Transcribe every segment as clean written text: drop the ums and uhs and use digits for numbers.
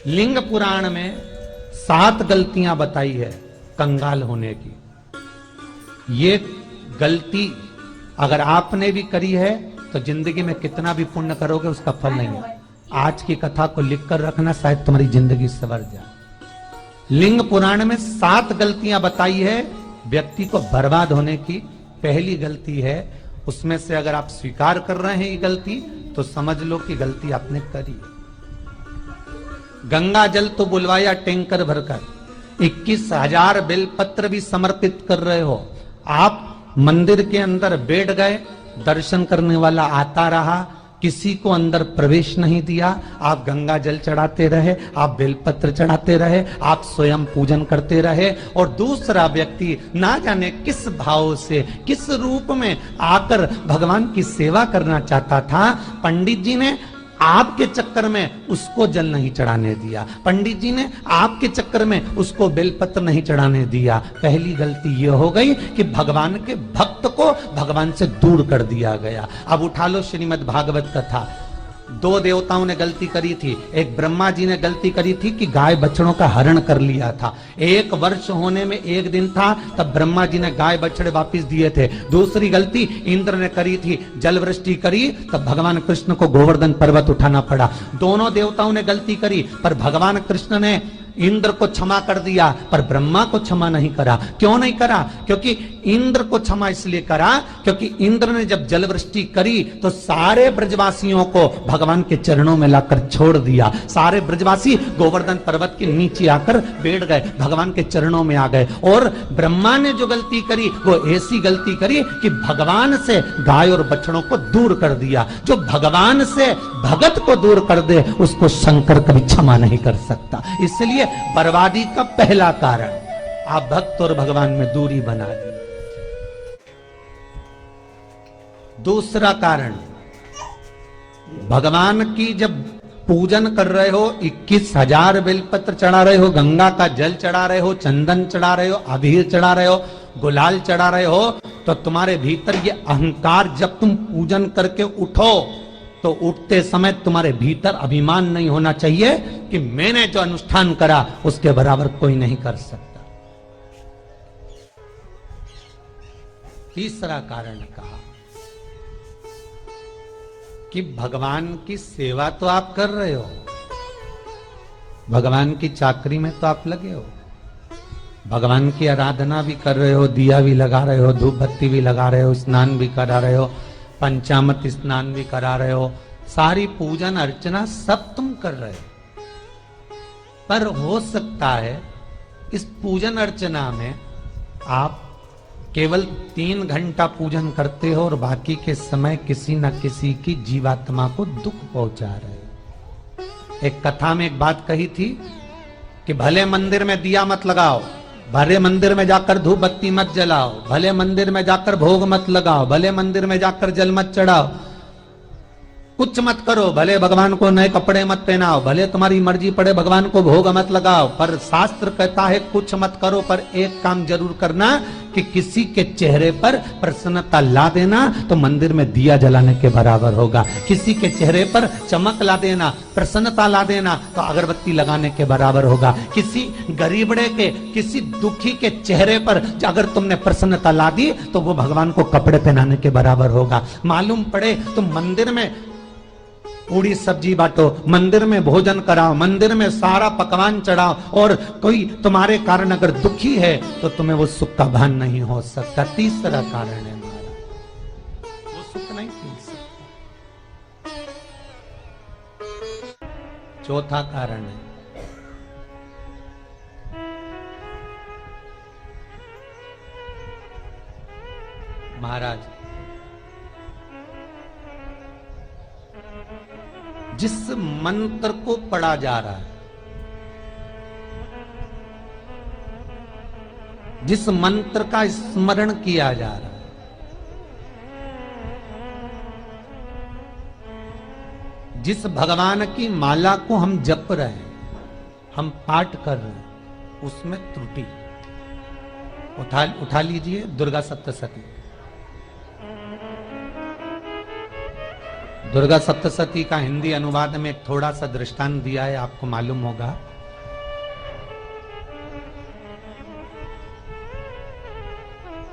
लिंग पुराण में 7 गलतियां बताई है कंगाल होने की। ये गलती अगर आपने भी करी है तो जिंदगी में कितना भी पुण्य करोगे उसका फल नहीं है। आज की कथा को लिखकर रखना, शायद तुम्हारी जिंदगी संवर जाए। लिंग पुराण में 7 गलतियां बताई है व्यक्ति को बर्बाद होने की। पहली गलती है, उसमें से अगर आप स्वीकार कर रहे हैं ये गलती तो समझ लो कि गलती आपने करी है। गंगा जल तो बुलवाया टैंकर भरकर, 21,000 बेलपत्र भी समर्पित कर रहे हो। आप मंदिर के अंदर बैठ गए, दर्शन करने वाला आता रहा, किसी को अंदर प्रवेश नहीं दिया। आप गंगा जल चढ़ाते रहे, आप बेलपत्र चढ़ाते रहे, आप स्वयं पूजन करते रहे, और दूसरा व्यक्ति ना जाने किस भाव से, किस रूप में आकर भगवान की सेवा करना चाहता था। पंडित जी ने आपके चक्कर में उसको जल नहीं चढ़ाने दिया, पंडित जी ने आपके चक्कर में उसको बेलपत्र नहीं चढ़ाने दिया। पहली गलती यह हो गई कि भगवान के भक्त को भगवान से दूर कर दिया गया। अब उठा लो श्रीमद् भागवत कथा। 2 देवताओं ने गलती करी थी। एक ब्रह्मा जी ने गलती करी थी कि गाय बछड़ों का हरण कर लिया था। 1 वर्ष होने में 1 दिन था तब ब्रह्मा जी ने गाय बछड़े वापस दिए थे। दूसरी गलती इंद्र ने करी थी, जल वृष्टि करी तब भगवान कृष्ण को गोवर्धन पर्वत उठाना पड़ा। दोनों देवताओं ने गलती करी, पर भगवान कृष्ण ने इंद्र को क्षमा कर दिया पर ब्रह्मा को क्षमा नहीं करा। क्यों नहीं करा? क्योंकि इंद्र को क्षमा इसलिए करा क्योंकि इंद्र ने जब जलवृष्टि करी तो सारे ब्रजवासियों को भगवान के चरणों में लाकर छोड़ दिया। सारे ब्रजवासी गोवर्धन पर्वत के नीचे आकर बैठ गए, भगवान के चरणों में आ गए। और ब्रह्मा ने जो गलती करी वो ऐसी गलती करी कि भगवान से गाय और बछड़ों को दूर कर दिया। जो भगवान से भगत को दूर कर दे उसको शंकर कभी क्षमा नहीं कर सकता। इसलिए बर्बादी का पहला कारण आप भक्त और भगवान में दूरी बना दी। दूसरा कारण, भगवान की जब पूजन कर रहे हो, 21,000 बेलपत्र चढ़ा रहे हो, गंगा का जल चढ़ा रहे हो, चंदन चढ़ा रहे हो, अबीर चढ़ा रहे हो, गुलाल चढ़ा रहे हो, तो तुम्हारे भीतर ये अहंकार, जब तुम पूजन करके उठो तो उठते समय तुम्हारे भीतर अभिमान नहीं होना चाहिए कि मैंने जो अनुष्ठान करा उसके बराबर कोई नहीं कर सकता। तीसरा कारण कहा कि भगवान की सेवा तो आप कर रहे हो, भगवान की चाकरी में तो आप लगे हो, भगवान की आराधना भी कर रहे हो, दिया भी लगा रहे हो, धूप बत्ती भी लगा रहे हो, स्नान भी करा रहे हो, पंचामृत स्नान भी करा रहे हो, सारी पूजन अर्चना सब तुम कर रहे हो। पर हो सकता है इस पूजन अर्चना में आप केवल 3 घंटा पूजन करते हो और बाकी के समय किसी न किसी की जीवात्मा को दुख पहुंचा रहे हो। एक कथा में एक बात कही थी कि भले मंदिर में दिया मत लगाओ, भले मंदिर में जाकर धूप बत्ती मत जलाओ, भले मंदिर में जाकर भोग मत लगाओ, भले मंदिर में जाकर जल मत चढ़ाओ, कुछ मत करो, भले भगवान को नए कपड़े मत पहनाओ, भले तुम्हारी मर्जी पड़े भगवान को भोग मत लगाओ, पर शास्त्र कहता है कुछ मत करो, पर एक काम जरूर करना कि किसी के चेहरे पर प्रसन्नता ला देना तो मंदिर में दिया जलाने के बराबर होगा। किसी के चेहरे पर चमक ला देना, प्रसन्नता ला देना तो अगरबत्ती लगाने के बराबर होगा। किसी गरीबड़े के, किसी दुखी के चेहरे पर अगर तुमने प्रसन्नता ला दी तो वो भगवान को कपड़े पहनाने के बराबर होगा। मालूम पड़े तुम मंदिर में पूरी सब्जी बांटो, मंदिर में भोजन कराओ, मंदिर में सारा पकवान चढ़ाओ, और कोई तुम्हारे कारण अगर दुखी है तो तुम्हें वो सुख का भान नहीं हो सकता। तीसरा कारण है हमारा, वो सुख नहीं मिल सकता। चौथा कारण है महाराज, जिस मंत्र को पढ़ा जा रहा है, जिस मंत्र का स्मरण किया जा रहा है, जिस भगवान की माला को हम जप रहे हैं, हम पाठ कर रहे हैं, उसमें त्रुटि। उठा लीजिए दुर्गा सप्तशती। दुर्गा सप्तशती का हिंदी अनुवाद में एक थोड़ा सा दृष्टांत दिया है, आपको मालूम होगा।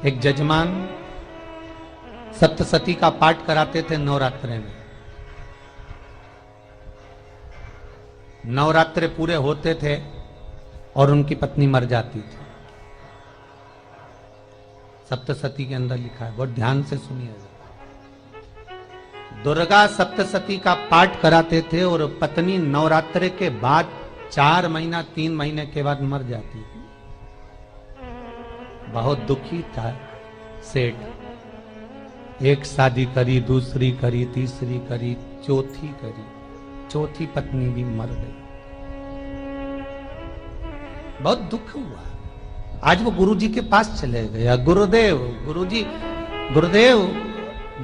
एक जजमान सप्तशती का पाठ कराते थे नवरात्रे में। नवरात्रे पूरे होते थे और उनकी पत्नी मर जाती थी। सप्तशती के अंदर लिखा है, बहुत ध्यान से सुनिएगा। दुर्गा सप्तशती का पाठ कराते थे और पत्नी नवरात्रे के बाद 4 महीना 3 महीने के बाद मर जाती थी। बहुत दुखी था सेठ। एक शादी करी, दूसरी करी, तीसरी करी, चौथी करी, चौथी पत्नी भी मर गई। बहुत दुख हुआ। आज वो गुरुजी के पास चले गया, गुरुदेव, गुरुजी, गुरुदेव,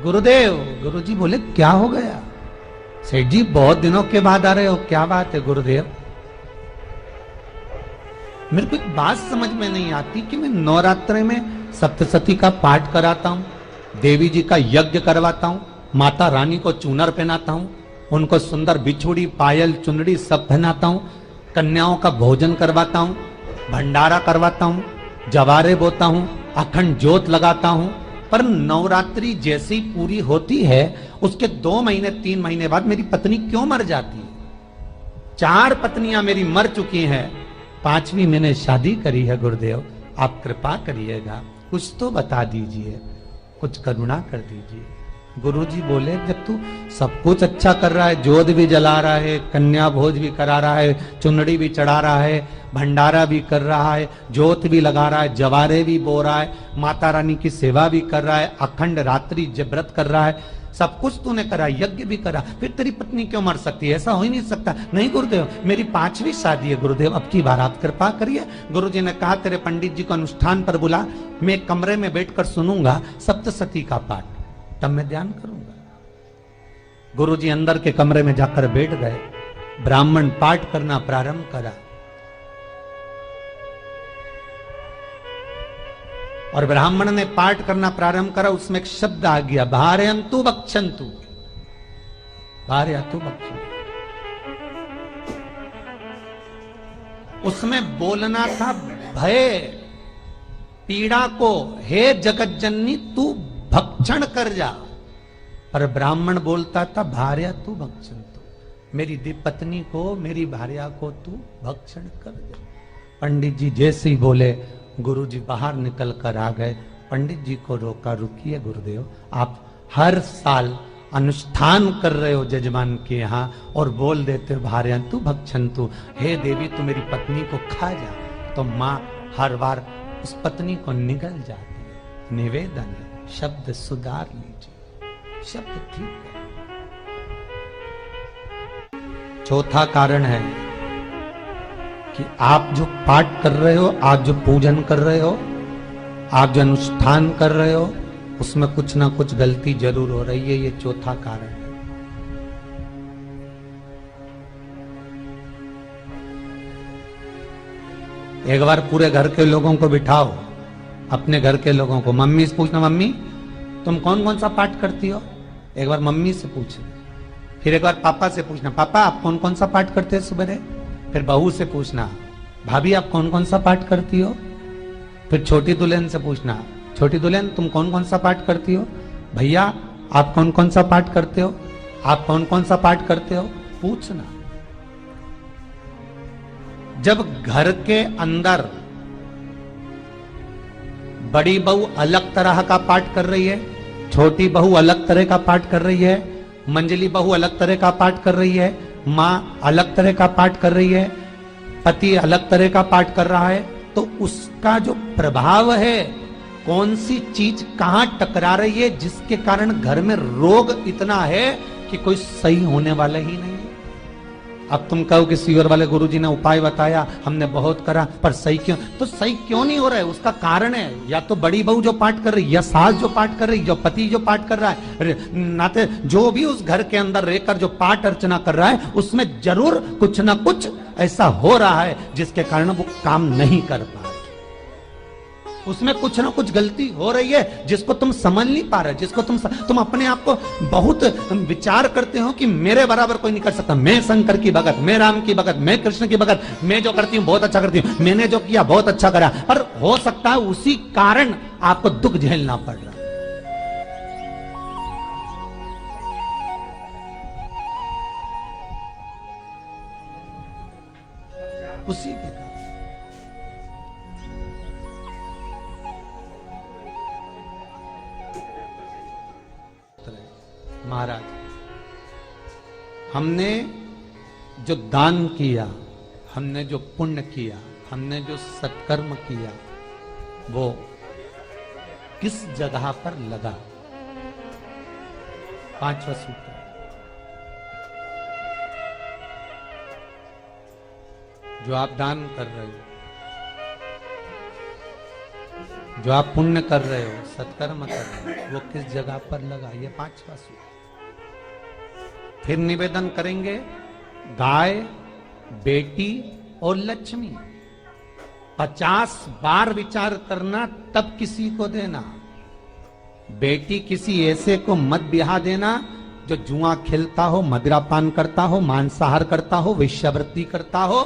गुरुदेव। गुरुजी बोले क्या हो गया? सेठ जी बहुत दिनों के बाद आ रहे हो, क्या बात है गुरुदेव? मेरे को एक बात समझ में नहीं आती कि मैं नवरात्रे में सप्तशती का पाठ कराता हूं, देवी जी का यज्ञ करवाता हूं, माता रानी को चूनर पहनाता हूं, उनको सुंदर बिछुड़ी, पायल, चुनरी सब पहनाता हूं, कन्याओं का भोजन करवाता हूं, भंडारा करवाता हूं, जवारे बोता हूं, अखंड ज्योत लगाता हूं, पर नवरात्रि जैसी पूरी होती है उसके 2 महीने 3 महीने बाद मेरी पत्नी क्यों मर जाती है? 4 पत्नियां मेरी मर चुकी हैं, 5वीं मैंने शादी करी है। गुरुदेव आप कृपा करिएगा, कुछ तो बता दीजिए, कुछ करुणा कर दीजिए। गुरुजी बोले जब तू सब कुछ अच्छा कर रहा है, जोत भी जला रहा है, कन्या भोज भी करा रहा है, चुनड़ी भी चढ़ा रहा है, भंडारा भी कर रहा है, जोत भी लगा रहा है, जवारे भी बो रहा है, माता रानी की सेवा भी कर रहा है, अखंड रात्रि व्रत कर रहा है, सब कुछ तूने करा, यज्ञ भी करा, फिर तेरी पत्नी क्यों मर सकती है? ऐसा हो ही नहीं सकता। नहीं गुरुदेव मेरी 5वीं शादी है गुरुदेव, अब की बार आप कृपा करिए। गुरुजी ने कहा तेरे पंडित जी को अनुष्ठान पर बुला, मैं कमरे में बैठकर सुनूंगा सप्तशती का पाठ, तब मैं ध्यान करूंगा। गुरुजी अंदर के कमरे में जाकर बैठ गए, ब्राह्मण पाठ करना प्रारंभ करा और ब्राह्मण ने पाठ करना प्रारंभ करा। उसमें एक शब्द आ गया, भार्यन्तु भक्षन्तु, भार्यन्तु भक्षन्तु। उसमें बोलना था भय पीड़ा को, हे जगत जननी तू भक्षण कर जा, पर ब्राह्मण बोलता था भार्यन्तु भक्षन्तु, मेरी पत्नी को, मेरी भार्या को तू भक्षण कर दे। पंडित जी जैसे ही बोले गुरुजी बाहर निकल कर आ गए। पंडित जी को रोका, रुकिए गुरुदेव आप हर साल अनुष्ठान कर रहे हो जजमान के यहाँ और बोल देते भार्यन्तु भक्षन्तु, हे देवी तू मेरी पत्नी को खा जा, तो माँ हर बार उस पत्नी को निगल जाती है। निवेदन है, शब्द सुधार लीजिए, शब्द ठीक है। चौथा कारण है कि आप जो पाठ कर रहे हो, आप जो पूजन कर रहे हो, आप जो अनुष्ठान कर रहे हो, उसमें कुछ ना कुछ गलती जरूर हो रही है। ये चौथा कारण है। एक बार पूरे घर के लोगों को बिठाओ, अपने घर के लोगों को, मम्मी से पूछना मम्मी तुम कौन कौन सा पाठ करती हो? एक बार मम्मी से पूछना, फिर एक बार पापा से पूछना, पापा आप कौन कौन सा पाठ करते हैं सुबह? फिर बहू से पूछना, भाभी आप कौन कौन सा पाठ करती हो? फिर छोटी दुल्हन से पूछना, छोटी दुल्हन तुम कौन कौन सा पाठ करती हो? भैया आप कौन कौन सा पाठ करते हो? आप कौन कौन सा पाठ करते हो? पूछना। जब घर के अंदर बड़ी बहू अलग तरह का पाठ कर रही है, छोटी बहू अलग तरह का पाठ कर रही है, मंजली बहू अलग तरह का पाठ कर रही है, माँ अलग तरह का पाठ कर रही है, पति अलग तरह का पाठ कर रहा है, तो उसका जो प्रभाव है, कौन सी चीज कहां टकरा रही है, जिसके कारण घर में रोग इतना है कि कोई सही होने वाला ही नहीं है। अब तुम कहो कि सीवर वाले गुरुजी ने उपाय बताया, हमने बहुत करा, पर सही क्यों? तो सही क्यों नहीं हो रहा है? उसका कारण है या तो बड़ी बहू जो पाठ कर रही, या सास जो पाठ कर रही, जो पति जो पाठ कर रहा है, नाते जो भी उस घर के अंदर रहकर जो पाठ अर्चना कर रहा है, उसमें जरूर कुछ ना कुछ ऐसा हो रहा है जिसके कारण वो काम नहीं कर पा रहे। उसमें कुछ ना कुछ गलती हो रही है जिसको तुम समझ नहीं पा रहे, जिसको तुम अपने आप को बहुत विचार करते हो कि मेरे बराबर कोई नहीं कर सकता, मैं शंकर की भगत, मैं राम की भगत, मैं कृष्ण की भगत, मैं जो करती हूँ बहुत अच्छा करती हूँ, मैंने जो किया बहुत अच्छा करा, पर हो सकता है उसी कारण आपको दुख झेलना पड़ रहा। उसी के कारण महाराज, हमने जो दान किया, हमने जो पुण्य किया, हमने जो सत्कर्म किया, वो किस जगह पर लगा? 5वां सूत्र, जो आप दान कर रहे हो, जो आप पुण्य कर रहे हो, सत्कर्म कर रहे हो, वो किस जगह पर लगा? ये 5वां सूत्र। फिर निवेदन करेंगे, गाय, बेटी और लक्ष्मी 50 बार विचार करना, तब किसी को देना। बेटी किसी ऐसे को मत ब्याह देना जो जुआ खेलता हो, मदिरापान करता हो, मांसाहार करता हो, वेश्यावृत्ति करता हो।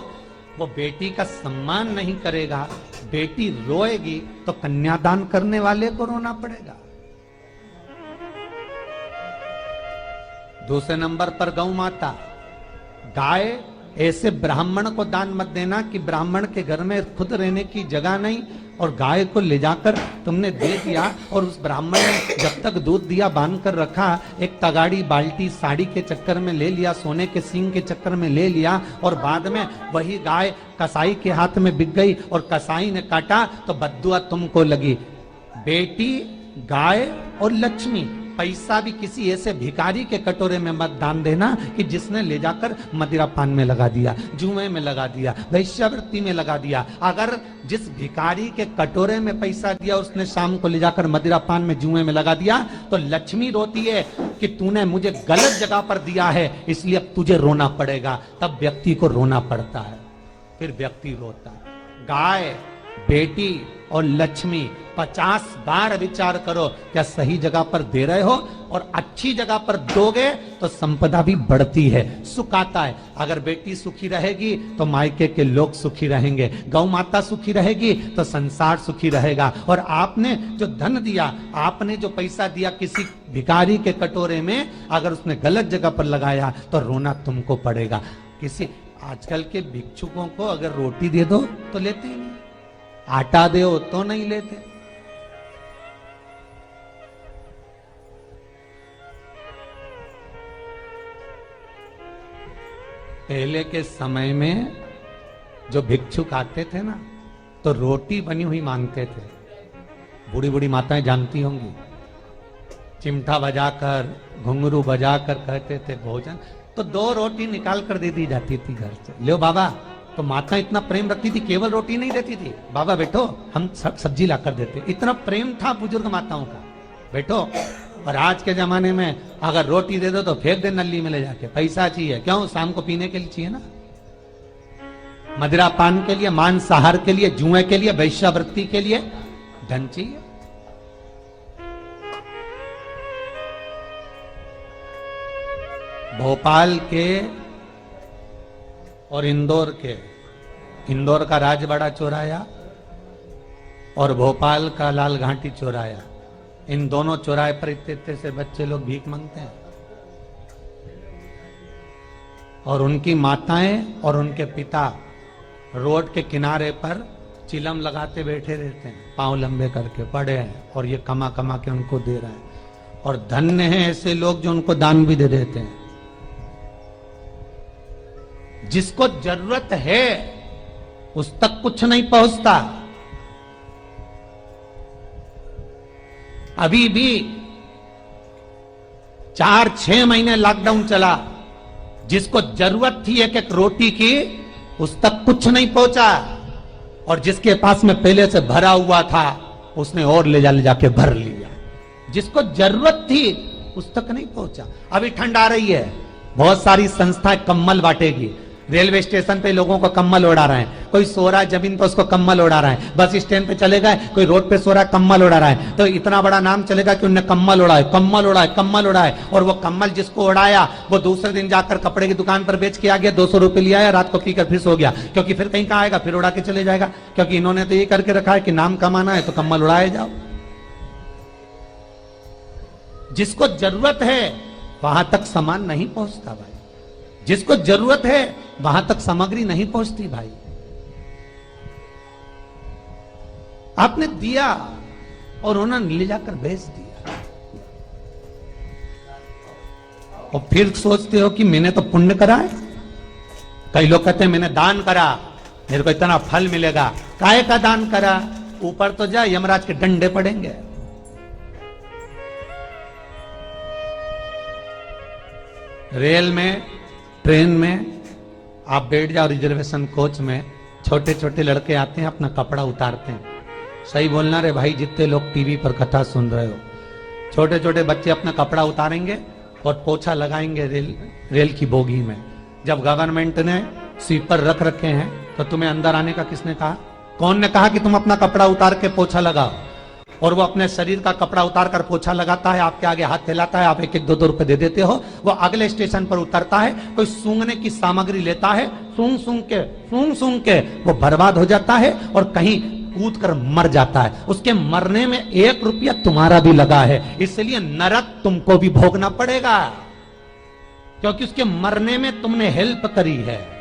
वो बेटी का सम्मान नहीं करेगा, बेटी रोएगी तो कन्यादान करने वाले को रोना पड़ेगा। दूसरे नंबर पर गौ माता, गाय ऐसे ब्राह्मण को दान मत देना कि ब्राह्मण के घर में खुद रहने की जगह नहीं और गाय को ले जाकर तुमने दे दिया और उस ब्राह्मण ने जब तक दूध दिया बांध कर रखा, एक तगाड़ी बाल्टी साड़ी के चक्कर में ले लिया, सोने के सींग के चक्कर में ले लिया और बाद में वही गाय कसाई के हाथ में बिक गई और कसाई ने काटा तो बद्दुआ तुमको लगी। बेटी, गाय और लक्ष्मी, पैसा भी किसी ऐसे भिखारी के कटोरे में मत दान देना कि जिसने ले जाकर मदिरापान में लगा दिया, जुए में लगा दिया, वेश्यावृत्ति में लगा दिया। अगर जिस भिखारी के कटोरे में पैसा दिया उसने शाम को ले जाकर मदिरापान में, जुए में लगा दिया, तो लक्ष्मी रोती है कि तूने मुझे गलत जगह पर दिया है, इसलिए अब तुझे रोना पड़ेगा। तब व्यक्ति को रोना पड़ता है, फिर व्यक्ति रोता है। गाय, बेटी और लक्ष्मी 50 बार विचार करो, क्या सही जगह पर दे रहे हो? और अच्छी जगह पर दोगे तो संपदा भी बढ़ती है, सुख आता है। अगर बेटी सुखी रहेगी तो मायके के लोग सुखी रहेंगे, गौ माता सुखी रहेगी तो संसार सुखी रहेगा। और आपने जो धन दिया, आपने जो पैसा दिया किसी भिखारी के कटोरे में, अगर उसने गलत जगह पर लगाया तो रोना तुमको पड़ेगा। किसी आजकल के भिक्षुकों को अगर रोटी दे दो तो लेते ही नहीं, आटा दो तो नहीं लेते। पहले के समय में जो भिक्षुक आते थे ना, तो रोटी बनी हुई मांगते थे। बूढ़ी बूढ़ी माताएं जानती होंगी, चिमटा बजाकर, घुंघरू बजाकर कहते थे भोजन, तो 2 रोटी निकाल कर दे दी जाती थी घर से। लो बाबा, तो माता इतना प्रेम रखती थी, केवल रोटी नहीं देती थी, बाबा बैठो हम सब सब्जी ला कर देते। इतना प्रेम था बुजुर्ग माताओं का, बैठो। और आज के जमाने में अगर रोटी दे दो तो फेंक दे नली में ले जाके, पैसा चाहिए। क्यों? शाम को पीने के लिए चाहिए ना, मदिरा पान के लिए, मांसाहार के लिए, जुए के लिए, वेश्यावृत्ति के लिए धन चाहिए। भोपाल के और इंदौर के, इंदौर का राजवाड़ा चौराया और भोपाल का लाल घाटी चौराया, इन दोनों चौराहे पर इतने से बच्चे लोग भीख मांगते हैं और उनकी माताएं और उनके पिता रोड के किनारे पर चिलम लगाते बैठे रहते हैं, पांव लंबे करके पड़े हैं और ये कमा कमा के उनको दे रहे हैं। और धन्य हैं ऐसे लोग जो उनको दान भी दे देते हैं। जिसको जरूरत है उस तक कुछ नहीं पहुंचता। अभी भी 4-6 महीने लॉकडाउन चला, जिसको जरूरत थी एक रोटी की उस तक कुछ नहीं पहुंचा, और जिसके पास में पहले से भरा हुआ था उसने और ले जाके भर लिया। जिसको जरूरत थी उस तक नहीं पहुंचा। अभी ठंड आ रही है, बहुत सारी संस्थाएं कंबल बांटेगी, रेलवे स्टेशन पे लोगों को कंबल उड़ा रहे हैं, कोई सो रहा है जमीन पर, उसको कम्बल उड़ा रहा है। बस स्टैंड पे चले गए, कोई रोड पे सो रहा है, कम्बल उड़ा रहा है, तो इतना बड़ा नाम चलेगा कि उनने कम्बल उड़ाए, कम्बल उड़ाए, कम्बल उड़ाए। और वो कम्बल जिसको उड़ाया वो दूसरे दिन जाकर कपड़े की दुकान पर बेच के आ गया, 200 रुपए लिया आया, रात को पीकर फिर सो गया, क्योंकि फिर कहीं कहाँ आएगा, फिर उड़ा के चले जाएगा। क्योंकि इन्होंने तो ये करके रखा है कि नाम कमाना है तो कम्बल उड़ाए जाओ। जिसको जरूरत है वहां तक सामान नहीं पहुंचता भाई, जिसको जरूरत है वहां तक सामग्री नहीं पहुंचती भाई। आपने दिया और उन्होंने ले जाकर बेच दिया, और फिर सोचते हो कि मैंने तो पुण्य करा है। कई लोग कहते हैं मैंने दान करा, मेरे को इतना फल मिलेगा। काय का दान करा? ऊपर तो जा, यमराज के डंडे पड़ेंगे। रेल में, ट्रेन में आप बैठ जाओ, रिजर्वेशन कोच में, छोटे छोटे लड़के आते हैं, अपना कपड़ा उतारते हैं। सही बोलना रे भाई, जितने लोग टीवी पर कथा सुन रहे हो, छोटे छोटे बच्चे अपना कपड़ा उतारेंगे और पोछा लगाएंगे रेल की बोगी में। जब गवर्नमेंट ने स्वीपर रख रखे हैं तो तुम्हें अंदर आने का किसने कहा? कौन ने कहा कि तुम अपना कपड़ा उतार के पोछा लगाओ? और वो अपने शरीर का कपड़ा उतार कर पोछा लगाता है, आपके आगे हाथ फैलाता है, आप एक एक 2-2 रुपए दे देते हो। वो अगले स्टेशन पर उतरता है, कोई सूंघने की सामग्री लेता है, सूंघ सूंघ के वो बर्बाद हो जाता है और कहीं कूद कर मर जाता है। उसके मरने में 1 रुपया तुम्हारा भी लगा है, इसलिए नरक तुमको भी भोगना पड़ेगा, क्योंकि उसके मरने में तुमने हेल्प करी है।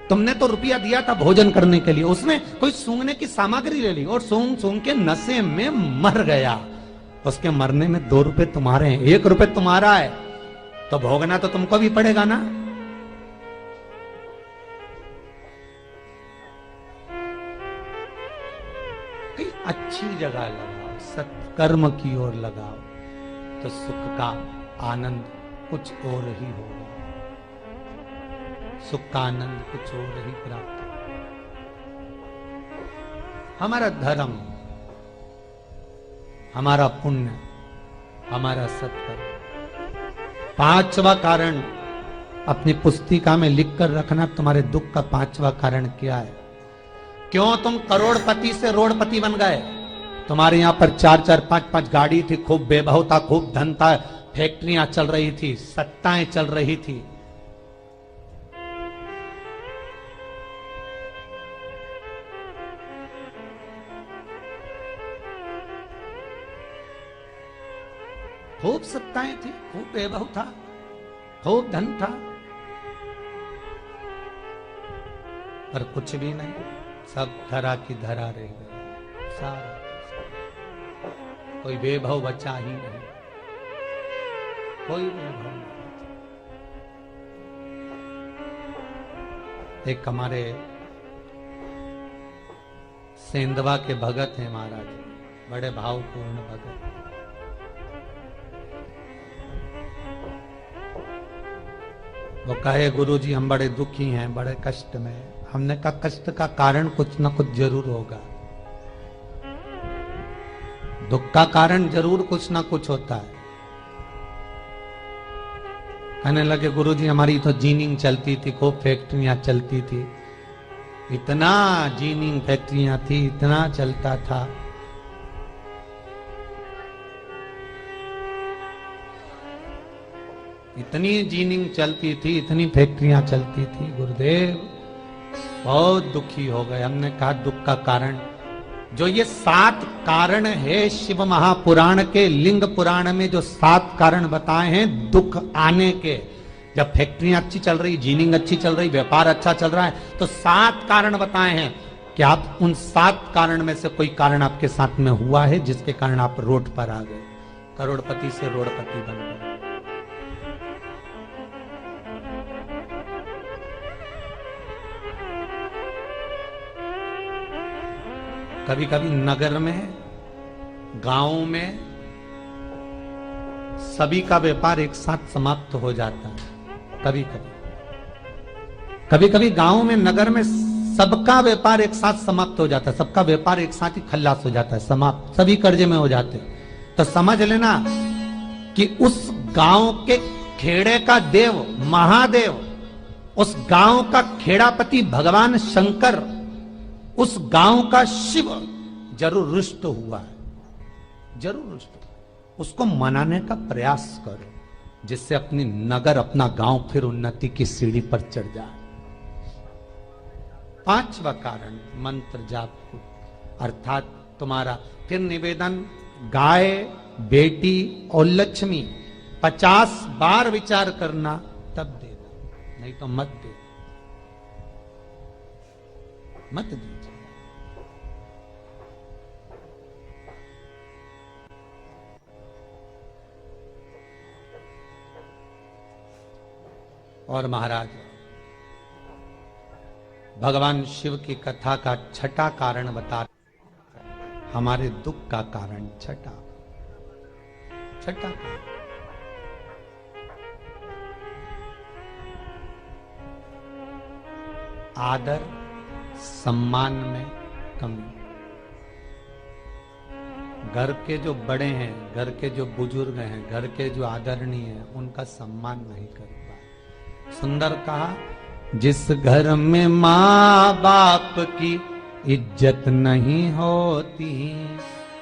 तुमने तो रुपया दिया था भोजन करने के लिए, उसने कोई सूंघने की सामग्री ले ली और सूंघ सूंघ के नशे में मर गया। उसके मरने में 2 रुपए तुम्हारे हैं, 1 रुपए तुम्हारा है, तो भोगना तो तुमको भी पड़ेगा ना। कहीं अच्छी जगह लगाओ, सत्कर्म की ओर लगाओ, तो सुख का आनंद कुछ और ही होगा, सुख का आनंद कुछ और ही प्राप्त होगा। हमारा धर्म, हमारा पुण्य, हमारा सत्कर्म। 5वां कारण अपनी पुस्तिका में लिखकर रखना, तुम्हारे दुख का 5वां कारण क्या है? क्यों तुम करोड़पति से रोड़पति बन गए? तुम्हारे यहां पर 4-4, 5-5 गाड़ी थी, खूब वैभव था, खूब धन था, फैक्ट्रियां चल रही थी, सत्ताएं चल रही थी। खूब सत्ताएं थी, खूब वैभव था, खूब धन था, पर कुछ भी नहीं, सब धरा की धरा रह गए। सारा कोई वैभव बचा ही नहीं, कोई वैभव नहीं। एक हमारे सेंधवा के भगत हैं महाराज, बड़े भावपूर्ण भगत। वो कहे गुरुजी हम बड़े दुखी हैं, बड़े कष्ट में। हमने कहा कष्ट का कारण कुछ ना कुछ जरूर होगा, दुख का कारण जरूर कुछ ना कुछ होता है। कहने लगे गुरुजी हमारी तो जीनिंग चलती थी, खूब फैक्ट्रियां चलती थी, इतना जीनिंग फैक्ट्रियां थी, इतना चलता था। इतनी जीनिंग चलती थी, इतनी फैक्ट्रियां चलती थी, गुरुदेव बहुत दुखी हो गए। हमने कहा दुख का कारण, जो ये 7 कारण है शिव महापुराण के, लिंग पुराण में जो 7 कारण बताए हैं दुख आने के, जब फैक्ट्रियां अच्छी चल रही, जीनिंग अच्छी चल रही, व्यापार अच्छा चल रहा है, तो 7 कारण बताए हैं कि आप उन 7 कारण में से कोई कारण आपके साथ में हुआ है जिसके कारण आप रोड पर आ गए, करोड़पति से रोड़पति बन गए। कभी कभी नगर में, गांव में सभी का व्यापार एक साथ समाप्त हो जाता है। कभी कभी गांव में, नगर में सबका व्यापार एक साथ समाप्त हो जाता है, सबका व्यापार एक साथ ही खल्लास हो जाता है, समाप्त, सभी कर्जे में हो जाते हैं। तो समझ लेना कि उस गांव के खेड़े का देव महादेव, उस गांव का खेड़ापति भगवान शंकर, उस गांव का शिव जरूर रुष्ट हुआ है, जरूर रुष्ट हुआ। उसको मनाने का प्रयास करो, जिससे अपनी नगर, अपना गांव फिर उन्नति की सीढ़ी पर चढ़ जाए। पांचवा कारण मंत्र जाप, अर्थात तुम्हारा फिर निवेदन, गाय, बेटी और लक्ष्मी 50 बार विचार करना, तब देना, नहीं तो मत दे, मत दीजिए। और महाराज भगवान शिव की कथा का छठा कारण बता, हमारे दुख का कारण छठा कारण, आदर सम्मान में कमी। घर के जो बड़े हैं, घर के जो बुजुर्ग हैं, घर के जो आदरणीय हैं, उनका सम्मान नहीं कर पाए। सुंदर कहा, जिस घर में माँ बाप की इज्जत नहीं होती,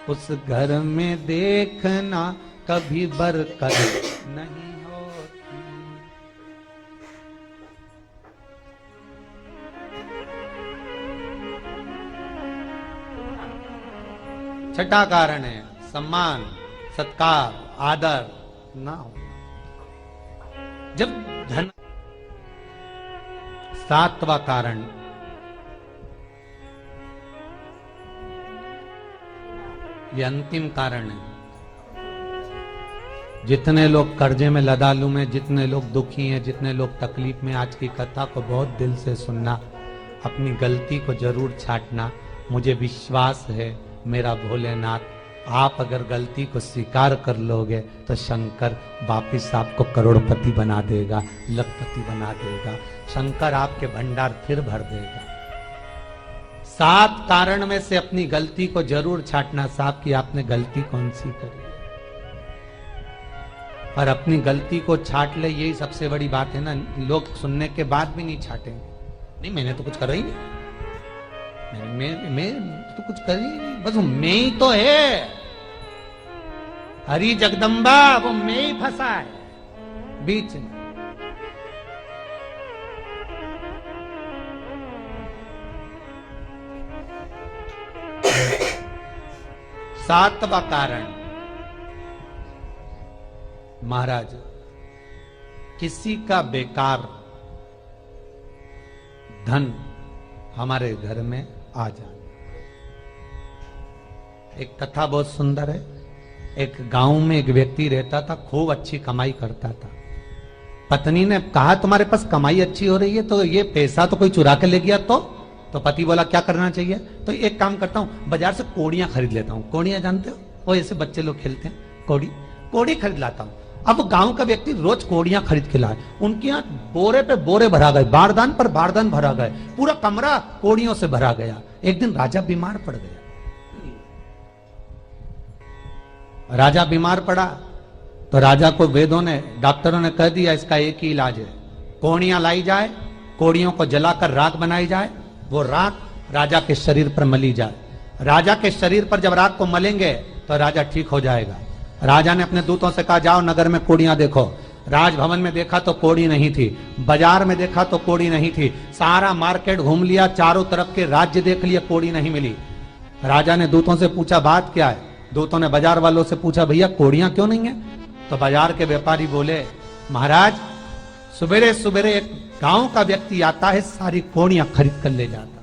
उस घर में देखना कभी बरकत नहीं होती। छठा कारण है सम्मान, सत्कार, आदर ना हो। जब धन, सातवां कारण ये अंतिम कारण है। जितने लोग कर्जे में, लदालू में, जितने लोग दुखी हैं, जितने लोग तकलीफ में, आज की कथा को बहुत दिल से सुनना, अपनी गलती को जरूर छांटना। मुझे विश्वास है मेरा भोलेनाथ, आप अगर गलती को स्वीकार कर लोगे तो शंकर वापिस आपको करोड़पति बना देगा, लखपति बना देगा। शंकर आपके भंडार फिर भर देगा। 7 कारण में से अपनी गलती को जरूर छांटना साहब कि आपने गलती कौन सी करी, और अपनी गलती को छांट ले, यही सबसे बड़ी बात है ना। लोग सुनने के बाद भी नहीं छाटेंगे, नहीं मैंने तो कुछ करा ही नहीं, मैं तो कुछ कर ही नहीं, बस मैं ही तो है, हरी जगदम्बा वो मैं ही फंसा है बीच में। सातवां कारण महाराज, किसी का बेकार धन हमारे घर में आ जाना। एक कथा बहुत सुंदर है। एक गांव में एक व्यक्ति रहता था, खूब अच्छी कमाई करता था। पत्नी ने कहा तुम्हारे पास कमाई अच्छी हो रही है तो ये पैसा तो कोई चुरा के ले गया, तो पति बोला क्या करना चाहिए, तो एक काम करता हूं, बाजार से कोड़ियां खरीद लेता हूं। कोड़ियां जानते हो, वो ऐसे बच्चे लोग खेलते हैं, कोड़ी खरीद लाता हूं। अब गांव का व्यक्ति रोज कोड़ियां खरीद के लाए, उनके यहाँ बोरे पे बोरे भरा गए, बारदान पर बारदान भरा गए, पूरा कमरा कोड़ियों से भरा गया। एक दिन राजा बीमार पड़ गया। राजा बीमार पड़ा तो राजा को वेदों ने, डॉक्टरों ने कह दिया इसका एक ही इलाज है, कोड़ियां लाई जाए, कोड़ियों को जलाकर राख बनाई जाए, वो राख राजा के शरीर पर मली जाए। राजा के शरीर पर जब राख को मलेंगे तो राजा ठीक हो जाएगा। राजा ने अपने दूतों से कहा जाओ नगर में कोड़ियां देखो। राजभवन में देखा तो कोड़ी नहीं थी, बाजार में देखा तो कोड़ी नहीं थी, सारा मार्केट घूम लिया, चारों तरफ के राज्य देख लिया, कोड़ी नहीं मिली। राजा ने दूतों से पूछा बात क्या है। दूतों ने बाजार वालों से पूछा भैया कोड़ियां क्यों नहीं है। तो बाजार के व्यापारी बोले महाराज सवेरे सवेरे एक गांव का व्यक्ति आता है, सारी कोड़ियां खरीद कर ले जाता।